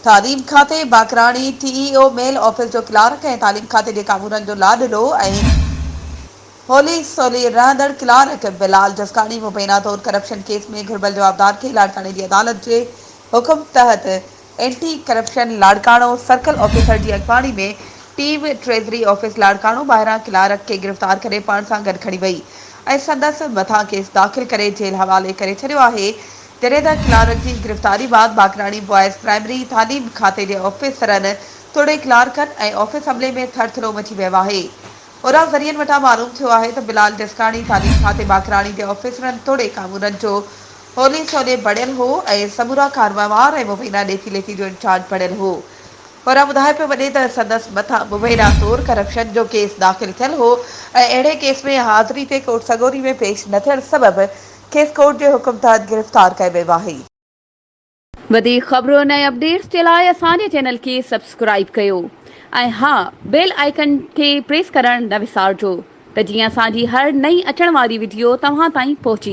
तालीम खाते बाकराणी टीईओ मेल ऑफिस जो क्लार्क ऐं तालीम खाते जे कामूननि जो लाॾलो ऐं होली सोली रहंदड़ क्लार्क बिलाल जसकानी मुबैना तौर करप्शन केस में घुर्बल जवाबदार खे लाड़काणे जी अदालत जे हुकुम तहत anti corruption Larkana circle officer जी अॻवानी में टीम ट्रेज़री ऑफिस लाड़काणो ॿाहिरां क्लार्क खे गिरफ़्तार करे पाण सां गॾु खणी वई ऐं संदसि मथां केस दाख़िल करे जेल हवाले करे छॾियो आहे। जॾहिं त क्लार्क जी गिरफ़्तारी बाद बाकराणी बॉयज़ प्राइमरी तालीम खाते जे ऑफिसरनि तोड़े क्लार्कनि ऐं ऑफिस अमले में थरथरो मची वियो आहे। उरा ज़रियनि वटां मालूम थियो आहे त बिलाल जसकानी तालीम खाते बाकराणी जे ऑफिसरनि तोड़े कामूननि जो होली सोले बढ़ियल हो ऐं समूरा कारवावार ऐं मुबैना ॾेती लेती जो इंचार्ज बढ़ियल हो। पर ॿुधाए पियो वञे त संदसि मथां मुबैना तौर करप्शन जो केस दाख़िल थियल हो ऐं अहिड़े केस में हाज़िरी ते कोर्ट सगोरी में पेश न थियण सबबि खेसि कोर्ट जे हुकुम तहत गिरफ़्तार कयो वियो आहे। वधीक ख़बरुनि ऐं अपडेट्स जे लाइ असांजे चैनल खे सब्सक्राइब कयो ऐं हा बेल आइकन खे प्रेस करणु न विसारिजो त जीअं असांजी हर नई अचण वारी वीडियो तव्हां ताईं पहुची